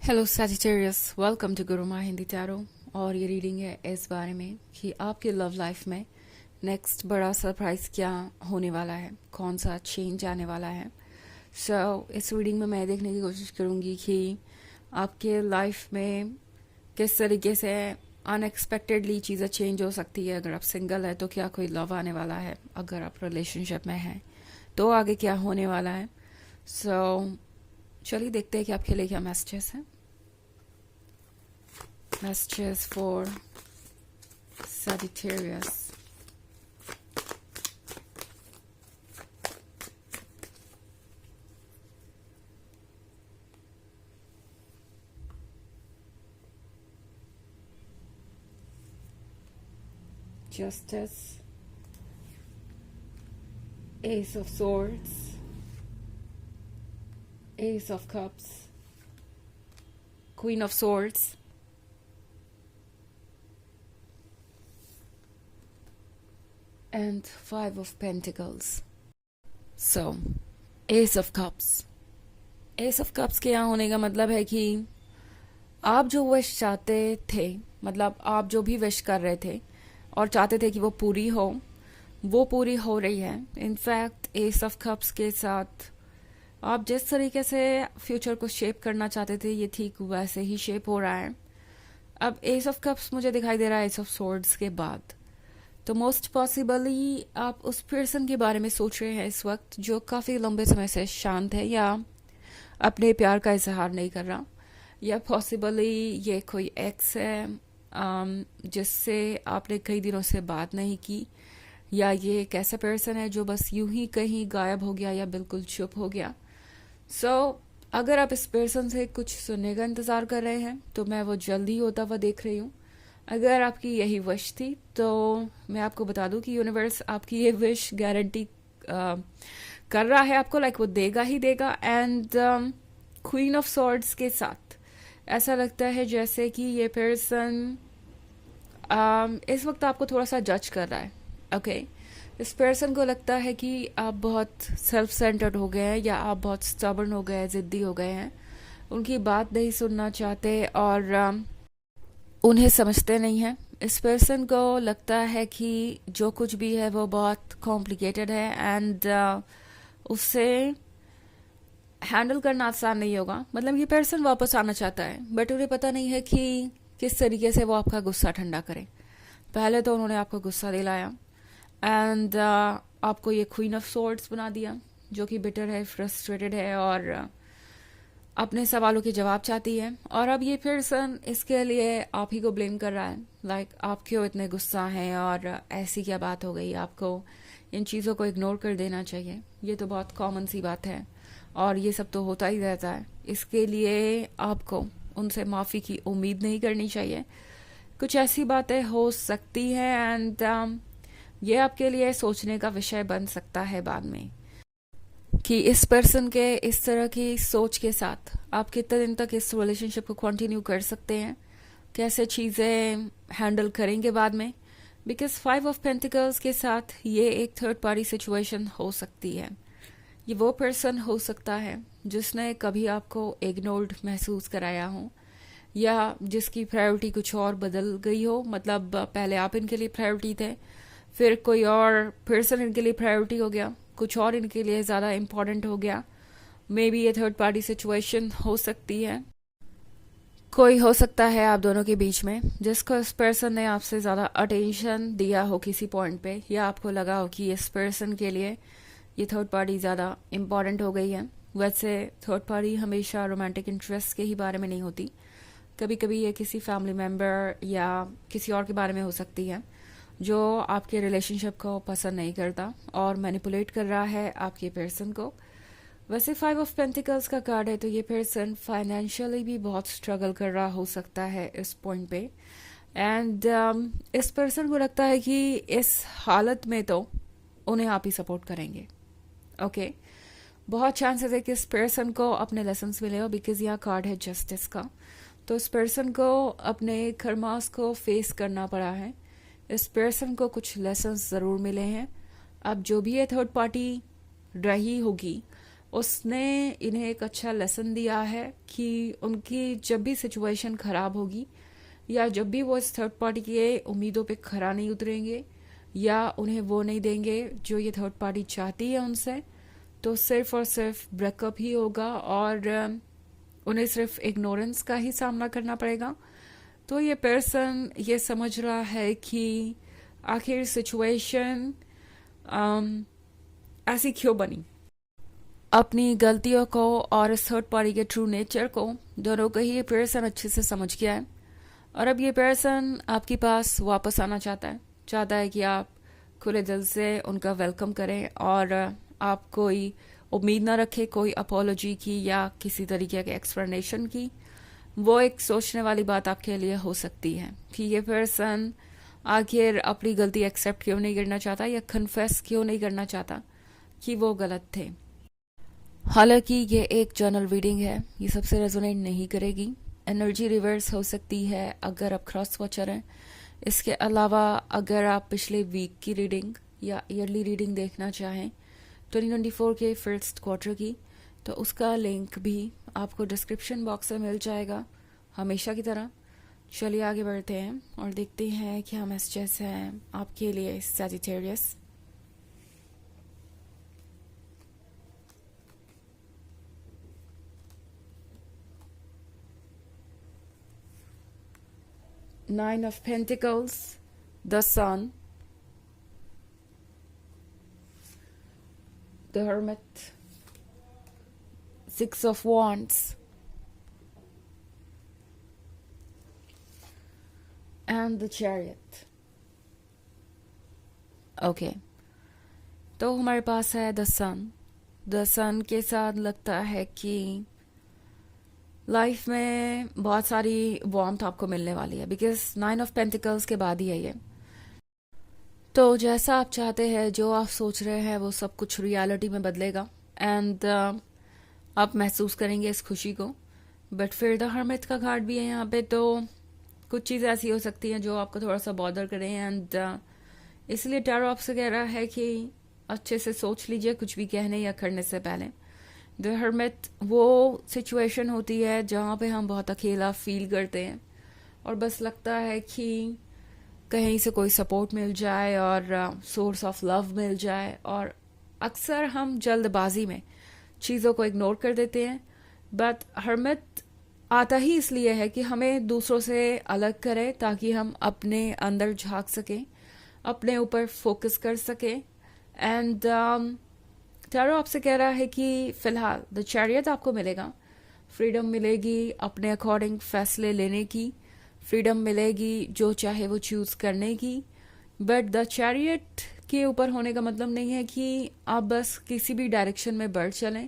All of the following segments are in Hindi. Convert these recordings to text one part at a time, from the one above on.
Hello Sagittarius, welcome to Guruma Hindi tarot. और ये रीडिंग है इस बारे में कि आपके लव लाइफ में नेक्स्ट बड़ा सरप्राइज क्या होने वाला है, कौन सा चेंज आने वाला है। इस रीडिंग में मैं देखने की कोशिश करूँगी कि आपके लाइफ में किस तरीके से अनएक्सपेक्टेडली चीज़ें चेंज हो सकती है। अगर आप सिंगल है तो क्या कोई लव आने वाला है, अगर आप रिलेशनशिप में हैं तो आगे क्या होने वाला है। चलिए देखते हैं कि आपके लिए क्या मैसेजेस हैं। Messages for Sagittarius. Justice, Ace of Swords, Ace of Cups, Queen of Swords, and Five of Pentacles. So, Ace of Cups. Ace of Cups के यहाँ होने का मतलब है कि आप जो विश चाहते थे, मतलब आप जो भी विश कर रहे थे और चाहते थे कि वो पूरी हो, वो पूरी हो रही है। इनफैक्ट एस ऑफ कप्स के साथ आप जिस तरीके से फ्यूचर को शेप करना चाहते थे, ये ठीक वैसे ही शेप हो रहा है। अब एस ऑफ कप्स मुझे दिखाई दे रहा है एस ऑफ सोर्ड्स के बाद, तो मोस्ट पॉसिबली आप उस पर्सन के बारे में सोच रहे हैं इस वक्त जो काफ़ी लंबे समय से शांत है या अपने प्यार का इजहार नहीं कर रहा, या पॉसिबली ये कोई एक्स है जिससे आपने कई दिनों से बात नहीं की, या ये एक ऐसा पर्सन है जो बस यूं ही कहीं गायब हो गया या बिल्कुल चुप हो गया। अगर आप इस पर्सन से कुछ सुनने का इंतज़ार कर रहे हैं तो मैं वो जल्दी होता हुआ देख रही हूँ। अगर आपकी यही विश थी तो मैं आपको बता दूं कि यूनिवर्स आपकी ये विश गारंटी कर रहा है आपको, लाइक वो देगा ही देगा। एंड क्वीन ऑफ सॉर्ड्स के साथ ऐसा लगता है जैसे कि ये पर्सन इस वक्त आपको थोड़ा सा जज कर रहा है। ओके, इस पर्सन को लगता है कि आप बहुत सेल्फ सेंटर्ड हो गए हैं या आप बहुत स्टबर्न हो गए हैं, ज़िद्दी हो गए हैं, उनकी बात नहीं सुनना चाहते और उन्हें समझते नहीं हैं। इस पर्सन को लगता है कि जो कुछ भी है वो बहुत कॉम्प्लिकेटेड है एंड उससे हैंडल करना आसान नहीं होगा। मतलब ये पर्सन वापस आना चाहता है बट उन्हें पता नहीं है कि किस तरीके से वो आपका गुस्सा ठंडा करें। पहले तो उन्होंने आपको गुस्सा दिलाया एंड आपको ये क्वीन ऑफ सोर्ड्स बना दिया जो कि बिटर है, फ्रस्ट्रेटेड है और अपने सवालों के जवाब चाहती है। और अब ये पर्सन इसके लिए आप ही को ब्लेम कर रहा है, लाइक आप क्यों इतने गुस्सा हैं और ऐसी क्या बात हो गई, आपको इन चीज़ों को इग्नोर कर देना चाहिए। ये तो बहुत कॉमन सी बात है और ये सब तो होता ही रहता है। इसके लिए आपको उनसे माफ़ी की उम्मीद नहीं करनी चाहिए। कुछ ऐसी बातें हो सकती हैं एंड ये आपके लिए सोचने का विषय बन सकता है बाद में कि इस पर्सन के इस तरह की सोच के साथ आप कितने दिन तक इस रिलेशनशिप को कंटिन्यू कर सकते हैं, कैसे चीज़ें हैंडल करेंगे बाद में। बिकॉज फाइव ऑफ पेंटिकल्स के साथ ये एक थर्ड पार्टी सिचुएशन हो सकती है। ये वो पर्सन हो सकता है जिसने कभी आपको इग्नोर्ड महसूस कराया हो या जिसकी प्रायोरिटी कुछ और बदल गई हो। मतलब पहले आप इनके लिए प्रायोरिटी थे, फिर कोई और पर्सन इनके लिए प्रायोरिटी हो गया, कुछ और इनके लिए ज़्यादा इम्पोर्टेंट हो गया। मे बी ये थर्ड पार्टी सिचुएशन हो सकती है। कोई हो सकता है आप दोनों के बीच में जिसको इस पर्सन ने आपसे ज़्यादा अटेंशन दिया हो किसी पॉइंट पे, या आपको लगा हो कि इस पर्सन के लिए ये थर्ड पार्टी ज़्यादा इम्पॉर्टेंट हो गई है। वैसे थर्ड पार्टी हमेशा रोमांटिक इंटरेस्ट के ही बारे में नहीं होती, कभी कभी ये किसी फैमिली मेम्बर या किसी और के बारे में हो सकती है जो आपके रिलेशनशिप को पसंद नहीं करता और मैनिपुलेट कर रहा है आपके पर्सन को। वैसे फाइव ऑफ पेंटिकल्स का कार्ड है तो ये पर्सन फाइनेंशियली भी बहुत स्ट्रगल कर रहा हो सकता है इस पॉइंट पे। एंड इस पर्सन को लगता है कि इस हालत में तो उन्हें आप ही सपोर्ट करेंगे। ओके, बहुत चांसेस है कि इस पर्सन को अपने लेसन्स मिले हो बिकॉज यहाँ कार्ड है जस्टिस का। तो इस पर्सन को अपने कर्मास को फेस करना पड़ा है, इस पर्सन को कुछ लेसन्स ज़रूर मिले हैं। अब जो भी ये थर्ड पार्टी रही होगी उसने इन्हें एक अच्छा लेसन दिया है कि उनकी जब भी सिचुएशन ख़राब होगी या जब भी वो इस थर्ड पार्टी के उम्मीदों पे खरा नहीं उतरेंगे या उन्हें वो नहीं देंगे जो ये थर्ड पार्टी चाहती है उनसे, तो सिर्फ और सिर्फ ब्रेकअप ही होगा और उन्हें सिर्फ इग्नोरेंस का ही सामना करना पड़ेगा। तो ये पर्सन ये समझ रहा है कि आखिर सिचुएशन ऐसी क्यों बनी। अपनी गलतियों को और इस थर्ड पार्टी के ट्रू नेचर को दोनों को ही ये पर्सन अच्छे से समझ गया है और अब ये पर्सन आपके पास वापस आना चाहता है कि आप खुले दिल से उनका वेलकम करें और आप कोई उम्मीद ना रखें कोई अपोलॉजी की या किसी तरीके के एक्सप्लेनेशन की। वो एक सोचने वाली बात आपके लिए हो सकती है कि ये पर्सन आखिर अपनी गलती एक्सेप्ट क्यों नहीं करना चाहता या कन्फेस क्यों नहीं करना चाहता कि वो गलत थे। हालांकि ये एक जर्नल रीडिंग है, ये सबसे रेजोनेट नहीं करेगी। एनर्जी रिवर्स हो सकती है अगर आप क्रॉस वॉचर हैं। इसके अलावा अगर आप पिछले वीक की रीडिंग या ईयरली रीडिंग देखना चाहें 2024 के फर्स्ट क्वार्टर की, तो उसका लिंक भी आपको डिस्क्रिप्शन बॉक्स में मिल जाएगा हमेशा की तरह। चलिए आगे बढ़ते हैं और देखते हैं कि हम मैसेजेस हैं आपके लिए Sagittarius. Nine of Pentacles, the Sun, the Hermit, Six of Wands, and the Chariot. Okay, तो हमारे पास है द सन। द सन के साथ लगता है कि लाइफ में बहुत सारी वार्मथ आपको मिलने वाली है, बिकॉज 9 ऑफ पेंटिकल्स के बाद ही है ये। तो जैसा आप चाहते हैं, जो आप सोच रहे हैं, वो सब कुछ रियलिटी में बदलेगा एंड आप महसूस करेंगे इस खुशी को। बट फिर द हर्मिट का कार्ड भी है यहाँ पे, तो कुछ चीज़ें ऐसी हो सकती हैं जो आपको थोड़ा सा बॉदर करें एंड इसलिए टैरो आपसे कह रहा है कि अच्छे से सोच लीजिए कुछ भी कहने या करने से पहले। द हर्मिट वो सिचुएशन होती है जहाँ पे हम बहुत अकेला फील करते हैं और बस लगता है कि कहीं से कोई सपोर्ट मिल जाए और सोर्स ऑफ लव मिल जाए, और अक्सर हम जल्दबाजी में चीज़ों को इग्नोर कर देते हैं। बट हर्मिट आता ही इसलिए है कि हमें दूसरों से अलग करे ताकि हम अपने अंदर झांक सकें, अपने ऊपर फोकस कर सकें। एंड टैरो आपसे कह रहा है कि फिलहाल द चैरियट आपको मिलेगा, फ्रीडम मिलेगी अपने अकॉर्डिंग फैसले लेने की, फ्रीडम मिलेगी जो चाहे वो चूज़ करने की। बट द चैरियट के ऊपर होने का मतलब नहीं है कि आप बस किसी भी डायरेक्शन में बढ़ चलें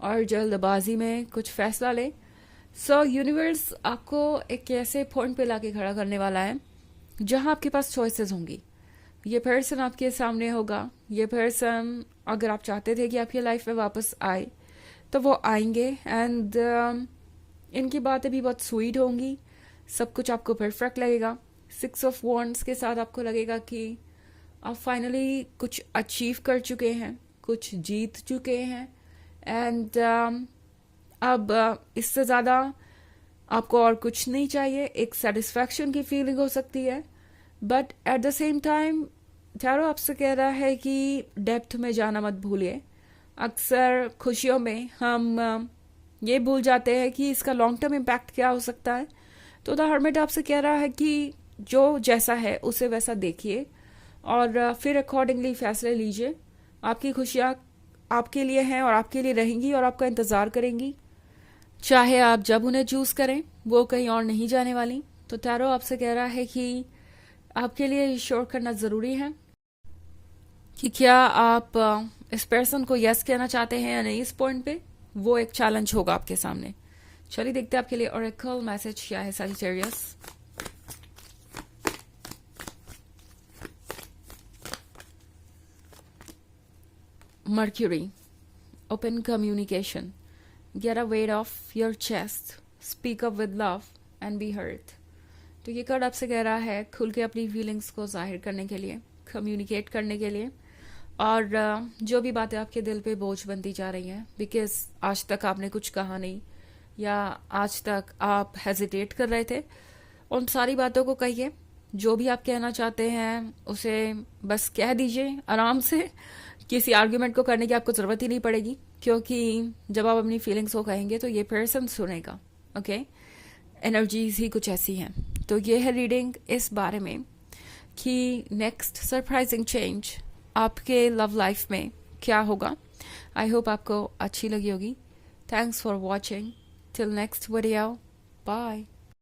और जल्दबाजी में कुछ फैसला लें। सो यूनिवर्स आपको एक ऐसे पॉइंट पे लाके खड़ा करने वाला है जहां आपके पास चॉइसेस होंगी। ये पर्सन आपके सामने होगा। ये पर्सन, अगर आप चाहते थे कि आपकी लाइफ में वापस आए तो वो आएंगे एंड इनकी बातें भी बहुत स्वीट होंगी, सब कुछ आपको परफेक्ट लगेगा। 6 ऑफ वॉन्ड्स के साथ आपको लगेगा कि आप फाइनली कुछ अचीव कर चुके हैं, कुछ जीत चुके हैं एंड अब इससे ज़्यादा आपको और कुछ नहीं चाहिए। एक सेटिस्फैक्शन की फीलिंग हो सकती है, but at the same time tarot आपसे कह रहा है कि डेप्थ में जाना मत भूलिए। अक्सर खुशियों में हम ये भूल जाते हैं कि इसका लॉन्ग टर्म इम्पैक्ट क्या हो सकता है। तो द हर्मिट आपसे कह रहा है कि जो जैसा है उसे वैसा देखिए और फिर अकॉर्डिंगली फैसले लीजिए। आपकी खुशियाँ आपके लिए हैं और आपके लिए रहेंगी और आपका इंतज़ार करेंगी, चाहे आप जब उन्हें चूज़ करें, वो कहीं और नहीं जाने वाली। तो टैरो आपसे कह रहा है कि आपके लिए श्योर करना ज़रूरी है कि क्या आप इस पर्सन को यस कहना चाहते हैं या नहीं। इस पॉइंट पे वो एक चैलेंज होगा आपके सामने। चलिए देखते हैं आपके लिए ओरेकल मैसेज क्या है Sagittarius. Mercury, open communication, get a weight of your chest, speak up with love and be heard. तो ये कार्ड आपसे कह रहा है खुल के अपनी फीलिंग्स को जाहिर करने के लिए, कम्युनिकेट करने के लिए, और जो भी बातें आपके दिल पे बोझ बनती जा रही हैं, बिकॉज आज तक आपने कुछ कहा नहीं या आज तक आप हेजिटेट कर रहे थे, उन सारी बातों को कहिए। जो भी आप कहना चाहते हैं उसे बस कह दीजिए आराम से। किसी आर्ग्यूमेंट को करने की आपको ज़रूरत ही नहीं पड़ेगी, क्योंकि जब आप अपनी फीलिंग्स को कहेंगे तो ये पर्सन सुनेगा। ओके, एनर्जीज ही कुछ ऐसी हैं। तो ये है रीडिंग इस बारे में कि नेक्स्ट सरप्राइजिंग चेंज आपके लव लाइफ में क्या होगा। आई होप आपको अच्छी लगी होगी। Thanks for watching. Till next video, bye.